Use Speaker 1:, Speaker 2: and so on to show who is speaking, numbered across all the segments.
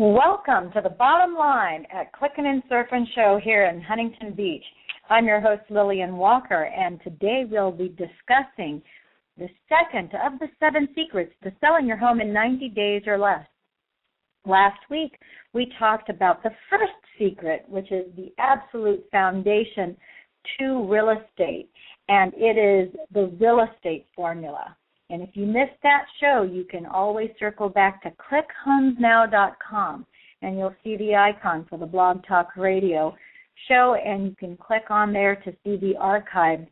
Speaker 1: Welcome to the Bottom Line at Clickin' and Surfin' Show here in Huntington Beach. I'm your host, Lillian Walker, and today we'll be discussing the second of the 7 secrets to selling your home in 90 days or less. Last week, we talked about the first secret, which is the absolute foundation to real estate, and it is the real estate formula. And if you missed that show, you can always circle back to clickhomesnow.com, and you'll see the icon for the Blog Talk Radio show, and you can click on there to see the archived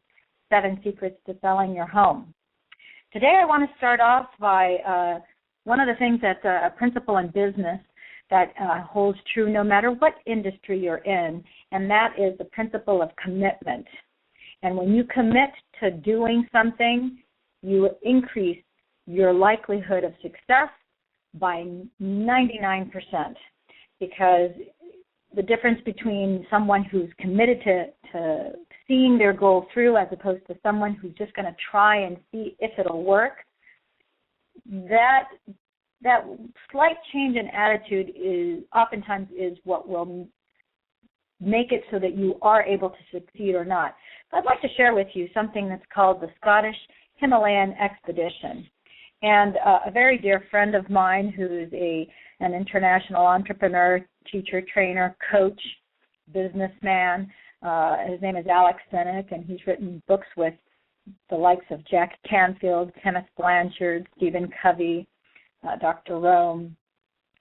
Speaker 1: 7 secrets to selling your home. Today I want to start off by one of the things that's a principle in business that holds true no matter what industry you're in, and that is the principle of commitment. And when you commit to doing something, you increase your likelihood of success by 99%, because the difference between someone who's committed to seeing their goal through as opposed to someone who's just going to try and see if it'll work, that slight change in attitude is oftentimes what will make it so that you are able to succeed or not. So I'd like to share with you something that's called the Scottish Himalayan Expedition. And a very dear friend of mine who's an international entrepreneur, teacher, trainer, coach, businessman, his name is Alex Sennick, and he's written books with the likes of Jack Canfield, Kenneth Blanchard, Stephen Covey, Dr. Rome,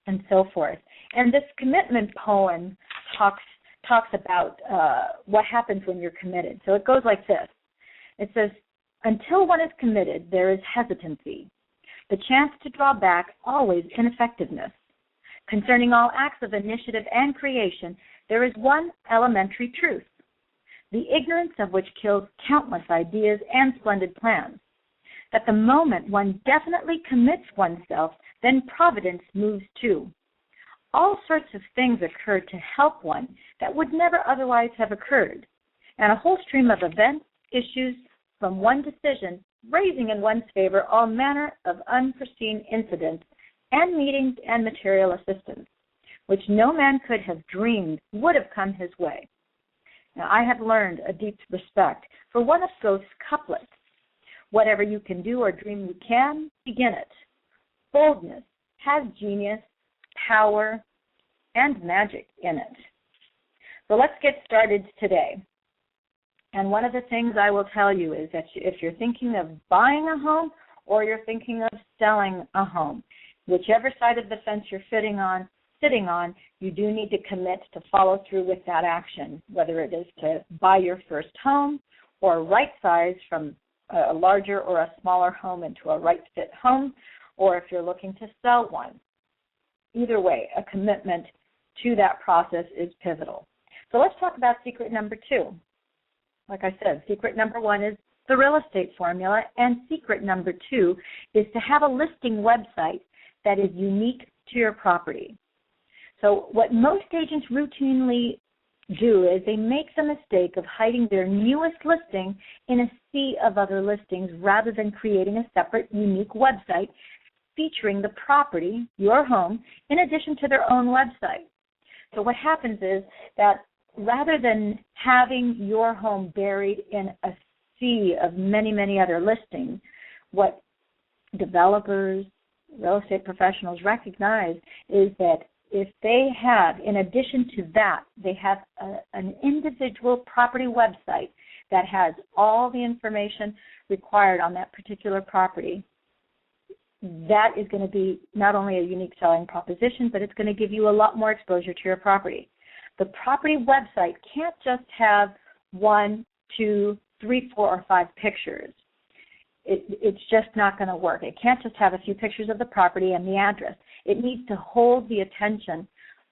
Speaker 1: and so forth. And this commitment poem talks about what happens when you're committed. So it goes like this. It says, "Until one is committed, there is hesitancy, the chance to draw back, always ineffectiveness. Concerning all acts of initiative and creation, there is one elementary truth, the ignorance of which kills countless ideas and splendid plans. That the moment one definitely commits oneself, then providence moves too. All sorts of things occur to help one that would never otherwise have occurred, and a whole stream of events issues from one decision, raising in one's favor all manner of unforeseen incidents and meetings and material assistance, which no man could have dreamed would have come his way." Now, I have learned a deep respect for one of Ghost's couplets. "Whatever you can do or dream you can, begin it. Boldness has genius, power, and magic in it." So let's get started today. And one of the things I will tell you is that if you're thinking of buying a home or you're thinking of selling a home, whichever side of the fence you're sitting on, you do need to commit to follow through with that action, whether it is to buy your first home or right size from a larger or a smaller home into a right fit home, or if you're looking to sell one. Either way, a commitment to that process is pivotal. So let's talk about secret number 2. Like I said, secret number 1 is the real estate formula, and secret number 2 is to have a listing website that is unique to your property. So what most agents routinely do is they make the mistake of hiding their newest listing in a sea of other listings rather than creating a separate, unique website featuring the property, your home, in addition to their own website. So what happens is that rather than having your home buried in a sea of many, many other listings, what developers, real estate professionals recognize is that if they have, in addition to that, they have an individual property website that has all the information required on that particular property, that is going to be not only a unique selling proposition, but it's going to give you a lot more exposure to your property. The property website can't just have 1, 2, 3, 4, or 5 pictures. It's just not going to work. It can't just have a few pictures of the property and the address. It needs to hold the attention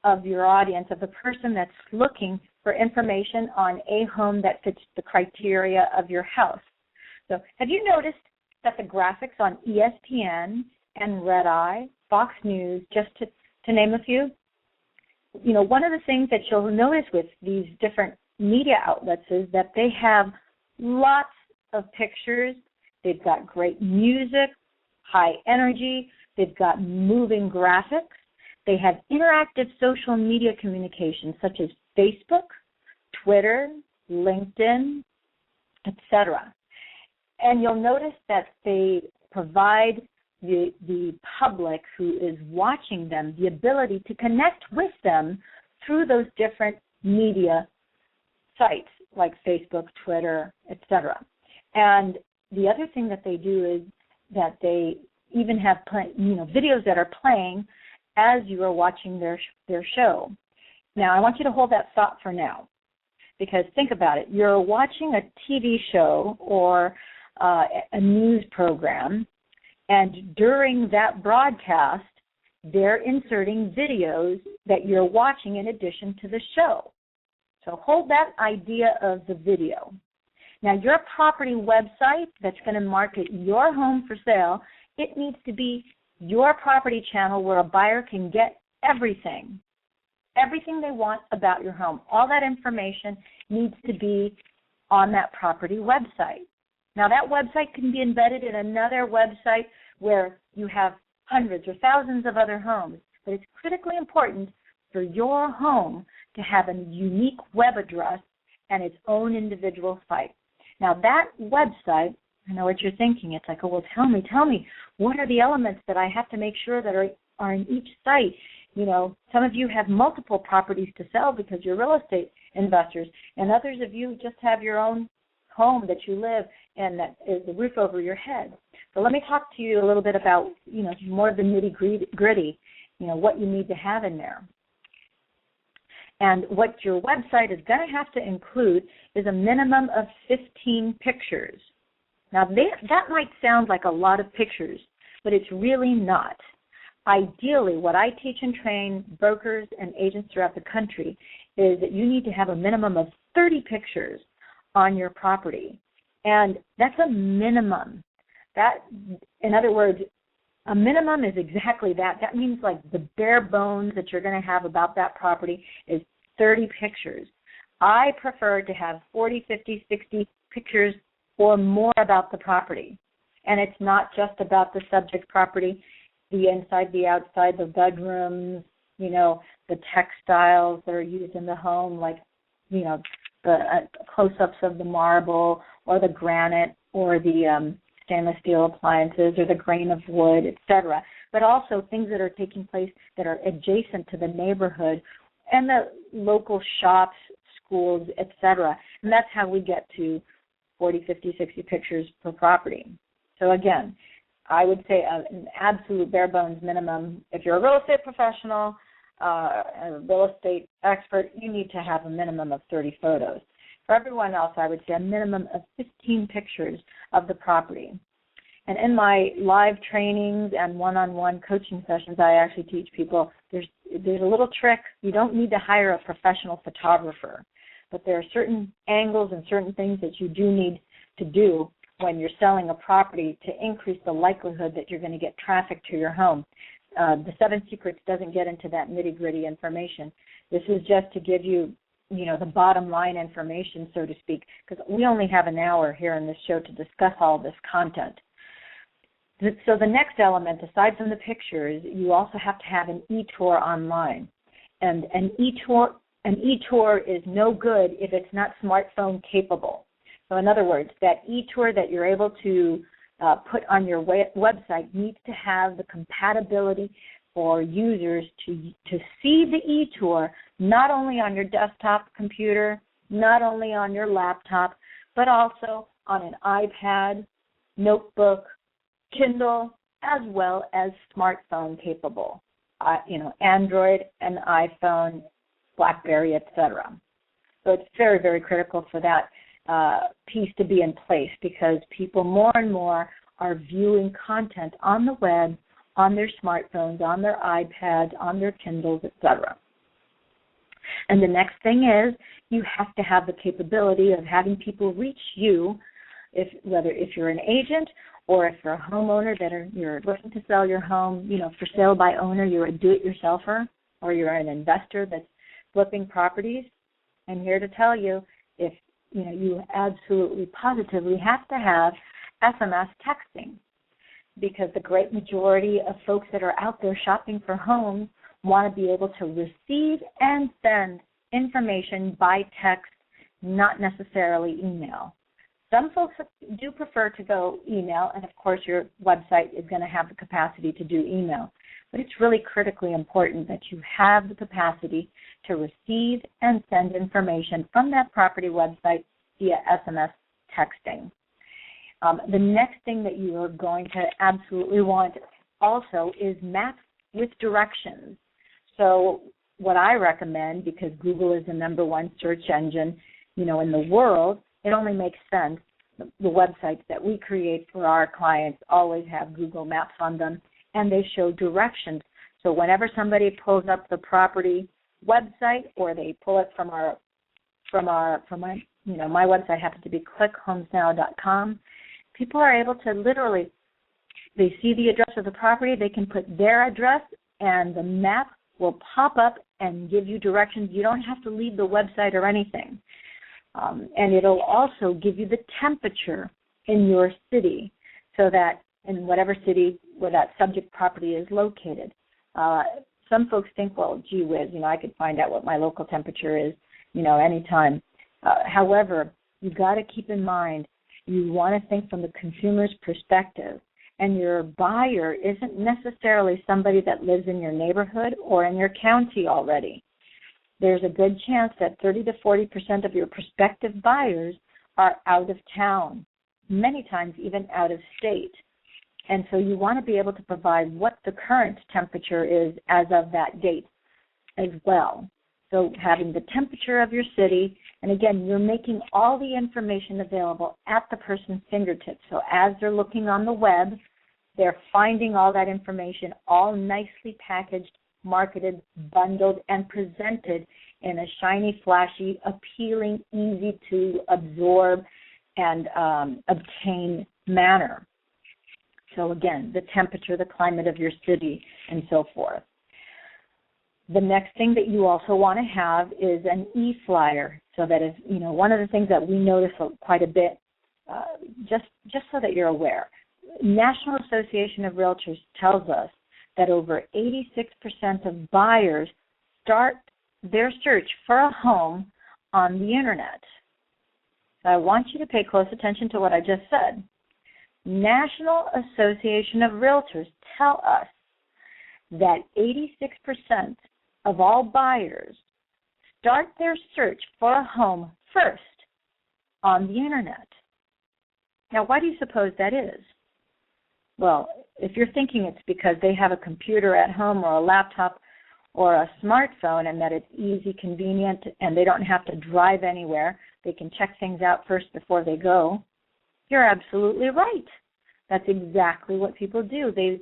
Speaker 1: of your audience, of the person that's looking for information on a home that fits the criteria of your house. So have you noticed that the graphics on ESPN and Red Eye, Fox News, just to name a few, one of the things that you'll notice with these different media outlets is that they have lots of pictures. They've got great music, high energy. They've got moving graphics. They have interactive social media communication such as Facebook, Twitter, LinkedIn, etc. And you'll notice that they provide the public who is watching them the ability to connect with them through those different media sites like Facebook, Twitter, etc. And the other thing that they do is that they even have videos that are playing as you are watching their show. Now, I want you to hold that thought for now, because think about it. You're watching a TV show or a news program, and during that broadcast, they're inserting videos that you're watching in addition to the show. So hold that idea of the video. Now, your property website that's going to market your home for sale, it needs to be your property channel where a buyer can get everything they want about your home. All that information needs to be on that property website. Now, that website can be embedded in another website where you have hundreds or thousands of other homes, but it's critically important for your home to have a unique web address and its own individual site. Now, that website, I know what you're thinking. It's like, oh, well, tell me, what are the elements that I have to make sure that are in each site? You know, some of you have multiple properties to sell because you're real estate investors, and others of you just have your own home that you live in that is the roof over your head. So let me talk to you a little bit about, more of the nitty-gritty, what you need to have in there. And what your website is going to have to include is a minimum of 15 pictures. Now, that might sound like a lot of pictures, but it's really not. Ideally, what I teach and train brokers and agents throughout the country is that you need to have a minimum of 30 pictures on your property. And that's a minimum. That, in other words, a minimum is exactly that. That means like the bare bones that you're going to have about that property is 30 pictures. I prefer to have 40, 50, 60 pictures or more about the property. And it's not just about the subject property, the inside, the outside, the bedrooms, the textiles that are used in the home, like, the close-ups of the marble or the granite or the stainless steel appliances or the grain of wood, etc. But also things that are taking place that are adjacent to the neighborhood and the local shops, schools, etc. And that's how we get to 40, 50, 60 pictures per property. So again, I would say an absolute bare bones minimum. If you're a real estate professional, a real estate expert, you need to have a minimum of 30 photos. For everyone else, I would say a minimum of 15 pictures of the property. And in my live trainings and one-on-one coaching sessions, I actually teach people there's a little trick. You don't need to hire a professional photographer, but there are certain angles and certain things that you do need to do when you're selling a property to increase the likelihood that you're going to get traffic to your home. The 7 Secrets doesn't get into that nitty-gritty information. This is just to give you, the bottom line information, so to speak, because we only have an hour here in this show to discuss all this content. So the next element, aside from the pictures, you also have to have an e-tour online. And an e-tour is no good if it's not smartphone capable. So in other words, that e-tour that you're able to put on your website needs to have the compatibility for users to see the e-tour not only on your desktop computer, not only on your laptop, but also on an iPad, notebook, Kindle, as well as smartphone capable, Android and iPhone, BlackBerry, etc. So it's very, very critical for that piece to be in place because people more and more are viewing content on the web, on their smartphones, on their iPads, on their Kindles, etc. And the next thing is you have to have the capability of having people reach you, whether you're an agent or if you're a homeowner you're looking to sell your home, for sale by owner, you're a do-it-yourselfer, or you're an investor that's flipping properties. I'm here to tell you if you absolutely positively have to have SMS texting because the great majority of folks that are out there shopping for homes want to be able to receive and send information by text, not necessarily email. Some folks do prefer to go email, and of course your website is going to have the capacity to do email. But it's really critically important that you have the capacity to receive and send information from that property website via SMS texting. The next thing that you are going to absolutely want also is maps with directions. So what I recommend, because Google is the #1 search engine, in the world, it only makes sense. The websites that we create for our clients always have Google Maps on them, and they show directions. So whenever somebody pulls up the property website, or they pull it from my my website happens to be clickhomesnow.com, people are able to literally, they see the address of the property, they can put their address, and the map will pop up and give you directions. You don't have to leave the website or anything. And it'll also give you the temperature in your city, so that in whatever city where that subject property is located. Some folks think, well, gee whiz, I could find out what my local temperature is, anytime. However, you've got to keep in mind, you want to think from the consumer's perspective, and your buyer isn't necessarily somebody that lives in your neighborhood or in your county already. There's a good chance that 30 to 40% of your prospective buyers are out of town, many times even out of state. And so you want to be able to provide what the current temperature is as of that date as well. So having the temperature of your city, and again, you're making all the information available at the person's fingertips. So as they're looking on the web, they're finding all that information all nicely packaged, marketed, bundled, and presented in a shiny, flashy, appealing, easy to absorb and obtain manner. So again, the temperature, the climate of your city, and so forth. The next thing that you also want to have is an e-flyer, so that if, one of the things that we notice quite a bit, just so that you're aware, National Association of Realtors tells us that over 86% of buyers start their search for a home on the Internet. So I want you to pay close attention to what I just said. National Association of Realtors tell us that 86% of all buyers start their search for a home first on the Internet. Now, why do you suppose that is? Well, if you're thinking it's because they have a computer at home or a laptop or a smartphone and that it's easy, convenient, and they don't have to drive anywhere, they can check things out first before they go, you're absolutely right. That's exactly what people do. They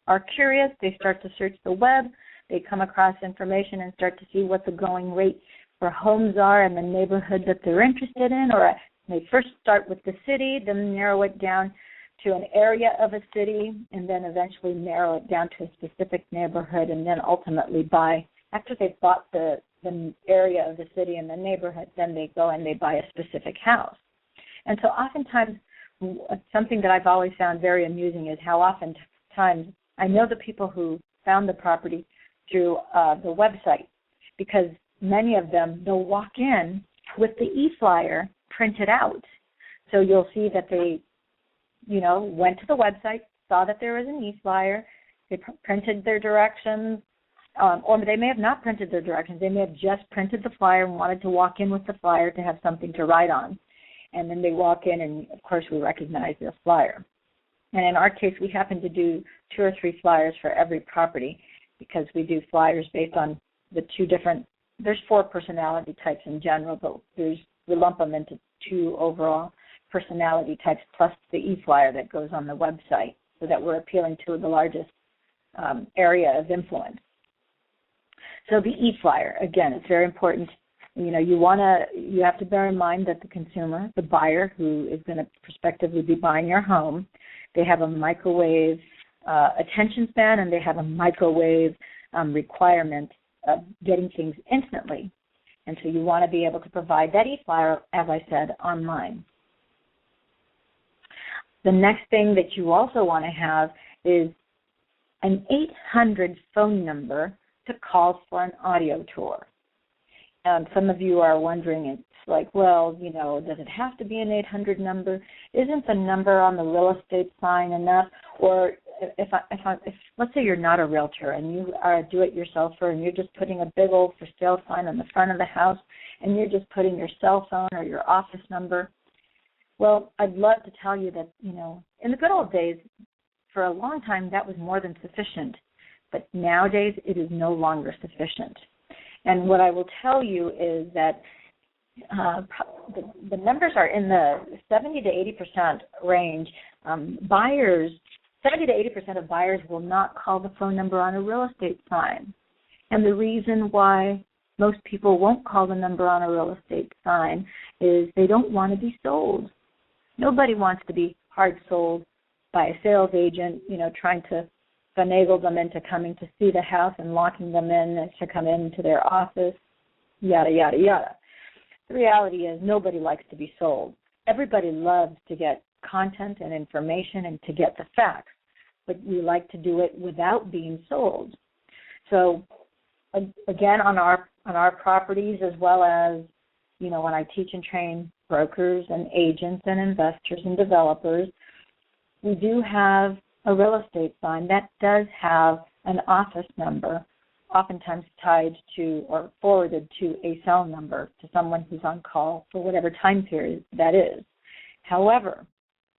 Speaker 1: are curious, they start to search the web, they come across information and start to see what the going rate for homes are in the neighborhood that they're interested in, or they first start with the city, then narrow it down to an area of a city, and then eventually narrow it down to a specific neighborhood, and then ultimately buy. After they've bought the area of the city and the neighborhood, then they go and they buy a specific house. And so oftentimes, something that I've always found very amusing is how oftentimes I know the people who found the property through the website, because many of them, they'll walk in with the e-flyer printed out. So you'll see that they went to the website, saw that there was an e-flyer, they printed their directions, or they may have not printed their directions. They may have just printed the flyer and wanted to walk in with the flyer to have something to write on. And then they walk in, and, of course, we recognize their flyer. And in our case, we happen to do 2 or 3 flyers for every property, because we do flyers based on the 2 different, there's 4 personality types in general, but we lump them into 2 overall personality types plus the e-flyer that goes on the website, so that we're appealing to the largest area of influence. So the e-flyer, again, it's very important. You have to bear in mind that the consumer, the buyer who is going to prospectively be buying your home, they have a microwave attention span, and they have a microwave requirement of getting things instantly. And so you want to be able to provide that e-flyer, as I said, online. The next thing that you also want to have is an 800 phone number to call for an audio tour. And some of you are wondering, it's like, well, you know, does it have to be an 800 number? Isn't the number on the real estate sign enough? Or if let's say you're not a realtor and you are a do-it-yourselfer and you're just putting a big old for sale sign on the front of the house and you're just putting your cell phone or your office number, well, I'd love to tell you that, you know, in the good old days, for a long time, that was more than sufficient. But nowadays, it is no longer sufficient. And what I will tell you is that the numbers are in the 70 to 80% range. 70 to 80% of buyers will not call the phone number on a real estate sign. And the reason why most people won't call the number on a real estate sign is they don't want to be sold. Nobody wants to be hard sold by a sales agent, you know, trying to finagle them into coming to see the house and locking them in to come into their office, yada, yada, yada. The reality is nobody likes to be sold. Everybody loves to get content and information and to get the facts, but we like to do it without being sold. So, again, on our properties, as well as, you know, when I teach and train brokers and agents and investors and developers, we do have a real estate sign that does have an office number, oftentimes tied to or forwarded to a cell number to someone who's on call for whatever time period that is. However,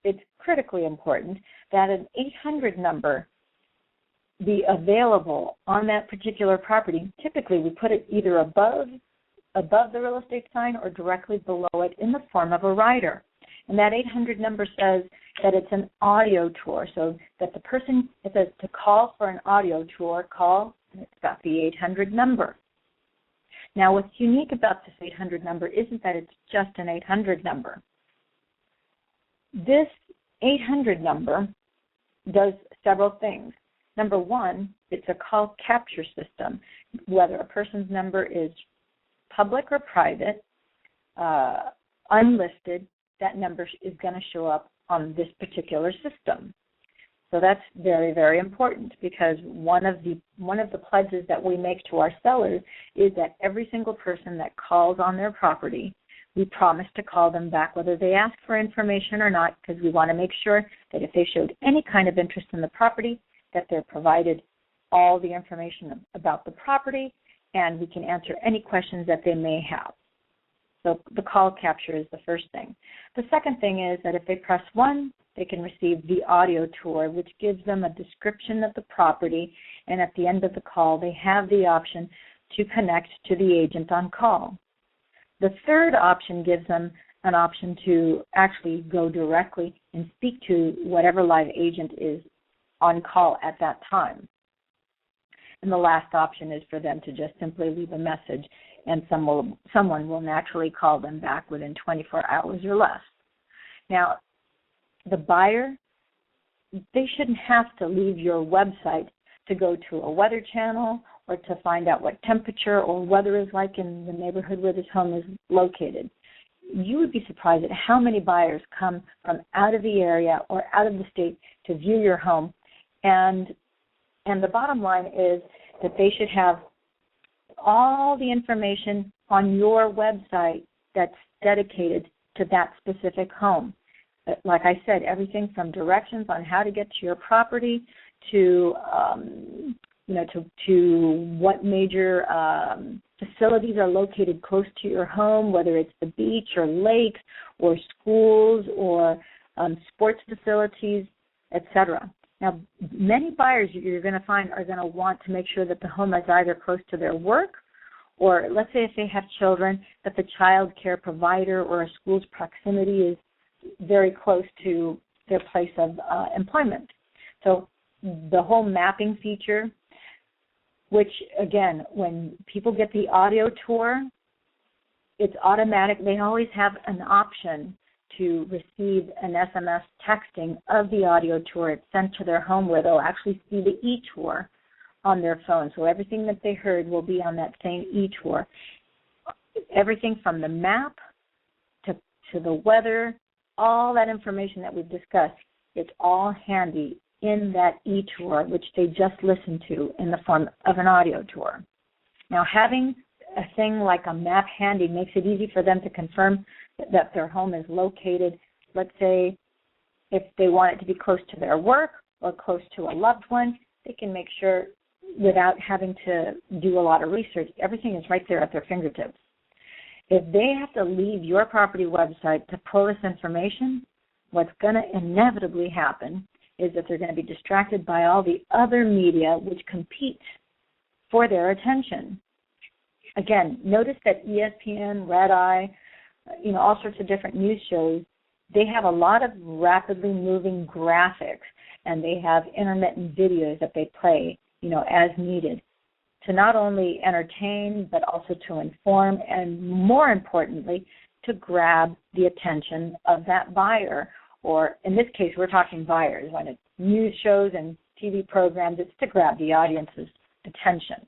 Speaker 1: it's critically important that an 800 number be available on that particular property. Typically, we put it either above the real estate sign or directly below it in the form of a rider. And that 800 number says that it's an audio tour, so that the person, it says to call for an audio tour, call, and it's got the 800 number. Now, what's unique about this 800 number isn't that it's just an 800 number. This 800 number does several things. Number one, it's a call capture system. Whether a person's number is public or private, unlisted, that number is going to show up on this particular system. So that's very, very important, because one of the pledges that we make to our sellers is that every single person that calls on their property, we promise to call them back whether they ask for information or not, because we want to make sure that if they showed any kind of interest in the property, that they're provided all the information about the property, and we can answer any questions that they may have. So the call capture is the first thing. The second thing is that if they press 1, they can receive the audio tour, which gives them a description of the property, and at the end of the call, they have the option to connect to the agent on call. The third option gives them an option to actually go directly and speak to whatever live agent is on call at that time. And the last option is for them to just simply leave a message, and someone will naturally call them back within 24 hours or less. Now, the buyer, they shouldn't have to leave your website to go to a weather channel or to find out what temperature or weather is like in the neighborhood where this home is located. You would be surprised at how many buyers come from out of the area or out of the state to view your home. And the bottom line is that they should have all the information on your website that's dedicated to that specific home. Like I said, everything from directions on how to get to your property to what major facilities are located close to your home, whether it's the beach or lakes or schools or sports facilities, etc. Now, many buyers you're going to find are going to want to make sure that the home is either close to their work, or let's say if they have children, that the child care provider or a school's proximity is very close to their place of employment. So the whole mapping feature, which, again, when people get the audio tour, it's automatic. They always have an option to receive an SMS texting of the audio tour. It's sent to their home where they'll actually see the e-tour on their phone. So everything that they heard will be on that same e-tour. Everything from the map to the weather, all that information that we've discussed, it's all handy in that e-tour, which they just listened to in the form of an audio tour. Now, having a thing like a map handy makes it easy for them to confirm that their home is located, let's say, if they want it to be close to their work or close to a loved one, they can make sure without having to do a lot of research. Everything is right there at their fingertips. If they have to leave your property website to pull this information, what's going to inevitably happen is that they're going to be distracted by all the other media which compete for their attention. Again, notice that ESPN, Red Eye, all sorts of different news shows, they have a lot of rapidly moving graphics, and they have intermittent videos that they play, as needed to not only entertain but also to inform and, more importantly, to grab the attention of that buyer. Or in this case, we're talking buyers. When it's news shows and TV programs, it's to grab the audience's attention.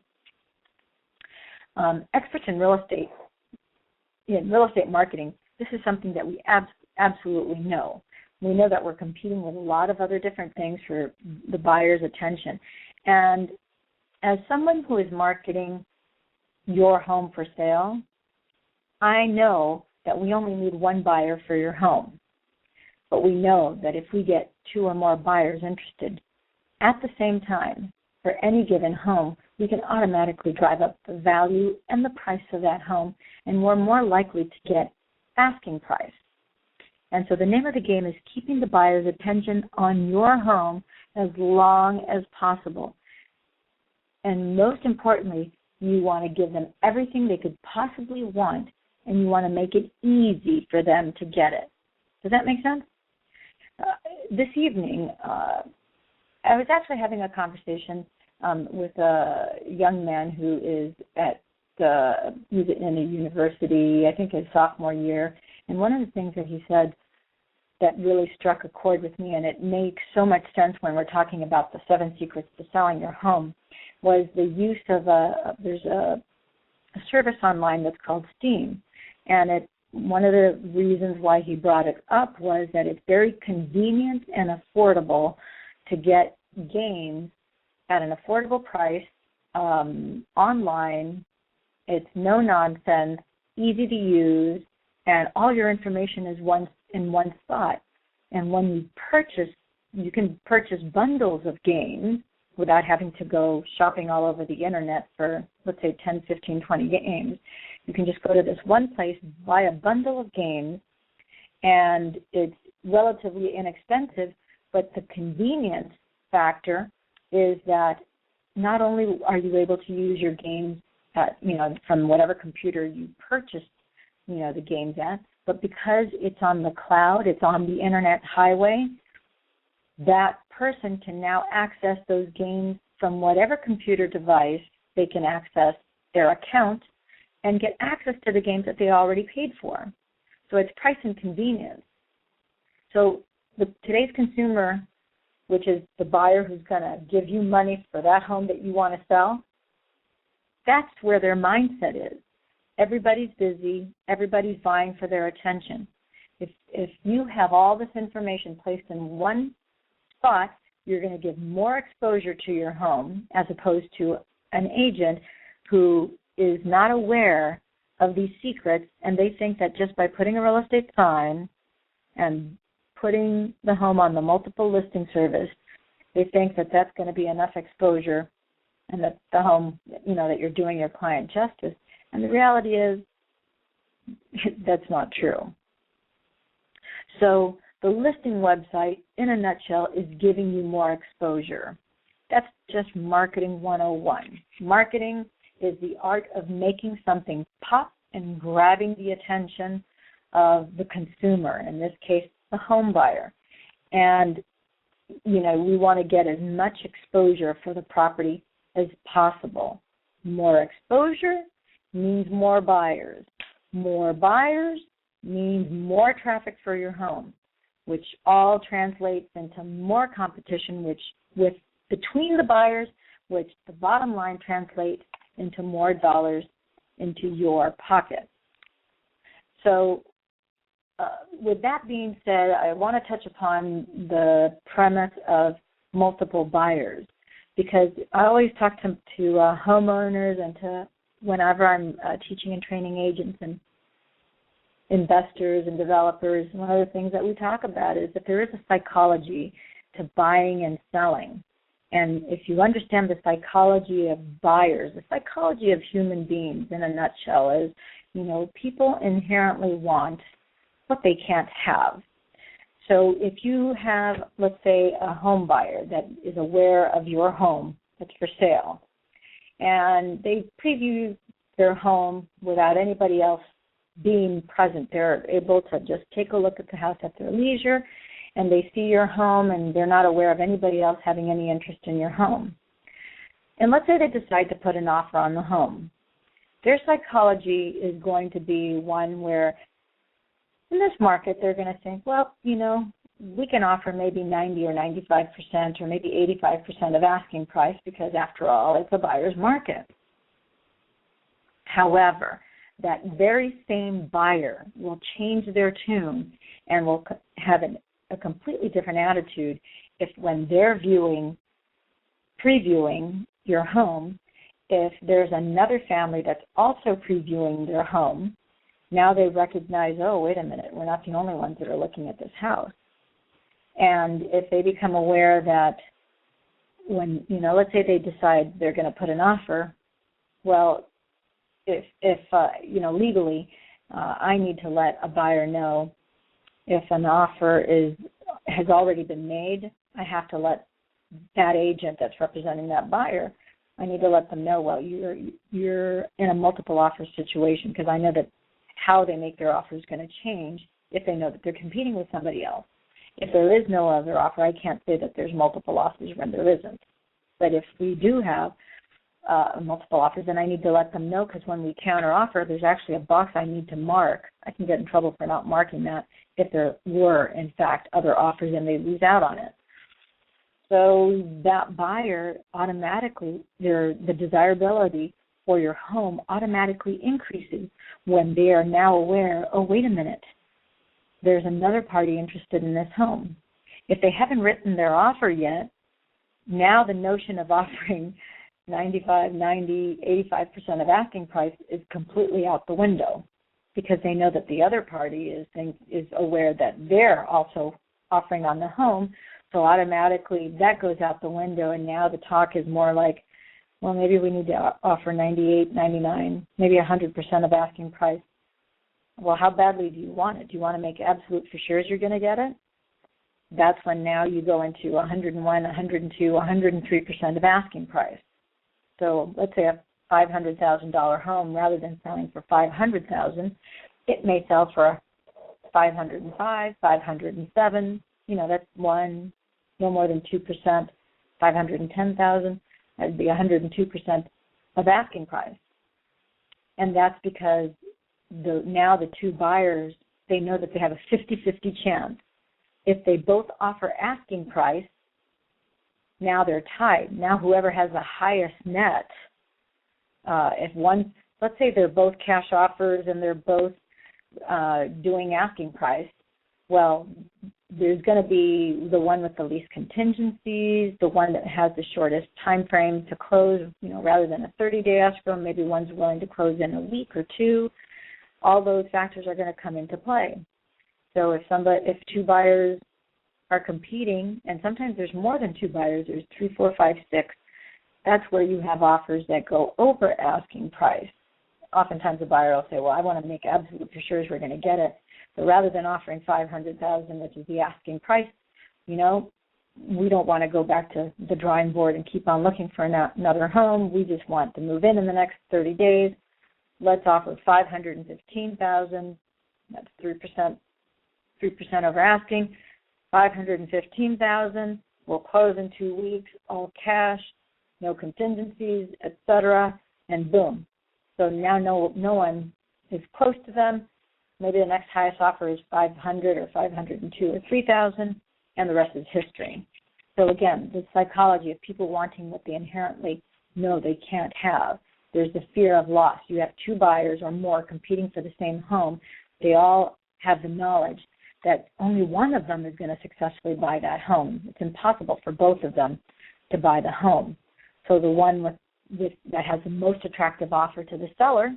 Speaker 1: Experts in real estate marketing, this is something that we absolutely know. We know that we're competing with a lot of other different things for the buyer's attention. And as someone who is marketing your home for sale, I know that we only need one buyer for your home. But we know that if we get 2 or more buyers interested at the same time for any given home, we can automatically drive up the value and the price of that home, and we're more likely to get asking price. And so the name of the game is keeping the buyer's attention on your home as long as possible. And most importantly, you want to give them everything they could possibly want, and you want to make it easy for them to get it. Does that make sense? This evening, I was actually having a conversation with a young man who is he's in a university, I think his sophomore year, and one of the things that he said that really struck a chord with me, and it makes so much sense when we're talking about the 7 secrets to selling your home, was the use of there's a service online that's called Steam, and one of the reasons why he brought it up was that it's very convenient and affordable to get games at an affordable price online. It's no nonsense, easy to use, and all your information is in one spot. And when you purchase, you can purchase bundles of games without having to go shopping all over the internet for, let's say, 10, 15, 20 games. You can just go to this one place, buy a bundle of games, and it's relatively inexpensive, but the convenience factor is that not only are you able to use your games from whatever computer you purchased, the games at, but because it's on the cloud, it's on the internet highway, that person can now access those games from whatever computer device. They can access their account and get access to the games that they already paid for. So it's price and convenience. So today's consumer, which is the buyer who's going to give you money for that home that you want to sell, that's where their mindset is. Everybody's busy. Everybody's vying for their attention. If you have all this information placed in one spot, you're going to give more exposure to your home as opposed to an agent who is not aware of these secrets, and they think that just by putting a real estate sign and putting the home on the multiple listing service, they think that that's going to be enough exposure and that the home, that you're doing your client justice. And the reality is that's not true. So the listing website, in a nutshell, is giving you more exposure. That's just marketing 101. Marketing is the art of making something pop and grabbing the attention of the consumer, in this case, the home buyer. And, we want to get as much exposure for the property as possible. More exposure means more buyers. More buyers means more traffic for your home, which all translates into more competition, between the buyers, which the bottom line translates into more dollars into your pocket. So with that being said, I want to touch upon the premise of multiple buyers, because I always talk to homeowners and to whenever I'm teaching and training agents and investors and developers. One of the things that we talk about is that there is a psychology to buying and selling. And if you understand the psychology of buyers, the psychology of human beings in a nutshell is, people inherently want what they can't have. So if you have, let's say, a home buyer that is aware of your home that's for sale, and they preview their home without anybody else being present, they're able to just take a look at the house at their leisure, and they see your home, and they're not aware of anybody else having any interest in your home. And let's say they decide to put an offer on the home. Their psychology is going to be one where in this market they're going to think, well, we can offer maybe 90 or 95% or maybe 85% of asking price because, after all, it's a buyer's market. However, that very same buyer will change their tune and will have a completely different attitude if, when they're previewing your home, if there's another family that's also previewing their home, now they recognize, oh, wait a minute, we're not the only ones that are looking at this house. And if they become aware that when, let's say they decide they're going to put an offer, well, if legally, I need to let a buyer know if an offer has already been made. I have to let that agent that's representing that buyer, I need to let them know, well, you're in a multiple offer situation, because I know that how they make their offer is going to change if they know that they're competing with somebody else. If there is no other offer, I can't say that there's multiple offers when there isn't. But if we do have multiple offers, then I need to let them know, because when we counter offer, there's actually a box I need to mark. I can get in trouble for not marking that if there were, in fact, other offers and they lose out on it. So that buyer automatically, the desirability for your home automatically increases when they are now aware, oh, wait a minute, there's another party interested in this home. If they haven't written their offer yet, now the notion of offering 95, 90, 85% of asking price is completely out the window, because they know that the other party is aware that they're also offering on the home. So automatically that goes out the window, and now the talk is more like, well, maybe we need to offer 98, 99, maybe 100% of asking price. Well, how badly do you want it? Do you want to make absolute for sure you're going to get it? That's when now you go into 101, 102, 103% of asking price. So let's say a $500,000 home, rather than selling for $500,000, it may sell for $505, $507. That's no more than 2%. $510,000. That'd be 102% of asking price. And that's because now the two buyers, they know that they have a 50-50 chance. If they both offer asking price, now they're tied. Now whoever has the highest net, let's say they're both cash offers and they're both doing asking price, well, there's going to be the one with the least contingencies, the one that has the shortest time frame to close, rather than a 30-day escrow, maybe one's willing to close in a week or two. All those factors are going to come into play. So if two buyers are competing, and sometimes there's more than two buyers, there's 3, 4, 5, 6, that's where you have offers that go over asking price. Oftentimes a buyer will say, well, I want to make absolute for sure we're going to get it. So rather than offering $500,000, which is the asking price, we don't want to go back to the drawing board and keep on looking for another home. We just want to move in the next 30 days. Let's offer $515,000. That's 3% over asking. $515,000. We'll close in 2 weeks, all cash, no contingencies, etc. And boom. So now no one is close to them. Maybe the next highest offer is $500 or $502 or $3,000, and the rest is history. So again, the psychology of people wanting what they inherently know they can't have. There's the fear of loss. You have two buyers or more competing for the same home. They all have the knowledge that only one of them is going to successfully buy that home. It's impossible for both of them to buy the home. So the one that has the most attractive offer to the seller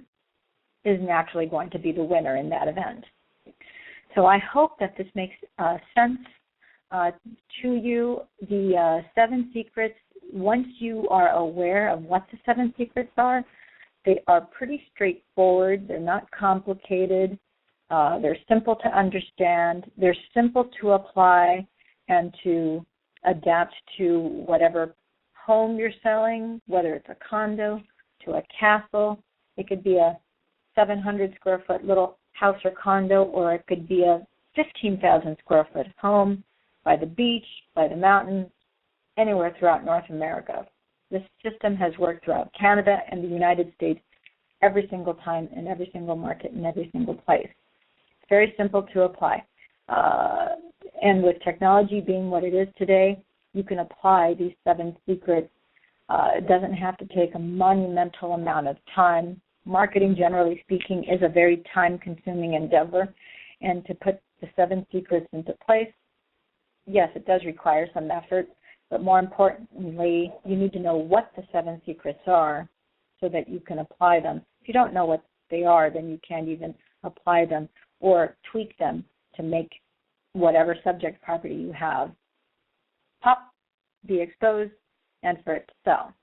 Speaker 1: is naturally going to be the winner in that event. So I hope that this makes sense to you. The 7 secrets, once you are aware of what the 7 secrets are, they are pretty straightforward. They're not complicated. They're simple to understand. They're simple to apply and to adapt to whatever home you're selling, whether it's a condo to a castle. It could be a 700 square foot little house or condo, or it could be a 15,000 square foot home by the beach, by the mountains, anywhere throughout North America. This system has worked throughout Canada and the United States every single time in every single market in every single place. It's very simple to apply. And with technology being what it is today, you can apply these 7 secrets. It doesn't have to take a monumental amount of time. Marketing, generally speaking, is a very time-consuming endeavor. And to put the 7 secrets into place, yes, it does require some effort. But more importantly, you need to know what the 7 secrets are so that you can apply them. If you don't know what they are, then you can't even apply them or tweak them to make whatever subject property you have pop, be exposed, and for it to sell.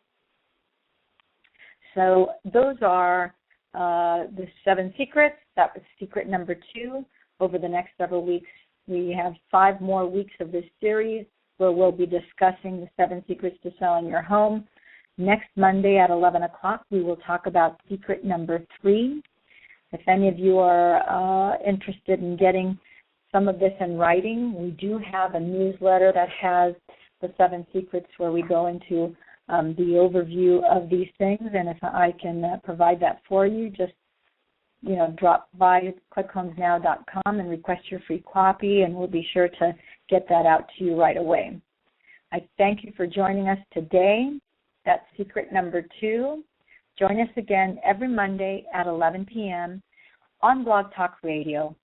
Speaker 1: So those are the 7 secrets. That was secret number 2. Over the next several weeks, we have 5 more weeks of this series where we'll be discussing the 7 secrets to selling your home. Next Monday at 11 o'clock, we will talk about secret number 3. If any of you are interested in getting some of this in writing, we do have a newsletter that has the 7 secrets where we go into the overview of these things. And if I can provide that for you, just drop by clickhomesnow.com and request your free copy, and we'll be sure to get that out to you right away. I thank you for joining us today. That's secret number 2. Join us again every Monday at 11 p.m. on Blog Talk Radio.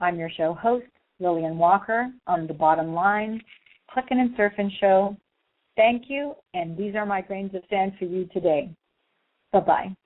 Speaker 1: I'm your show host, Lillian Walker, on The Bottom Line, Clickin' and Surfin' Show. Thank you, and these are my grains of sand for you today. Bye-bye.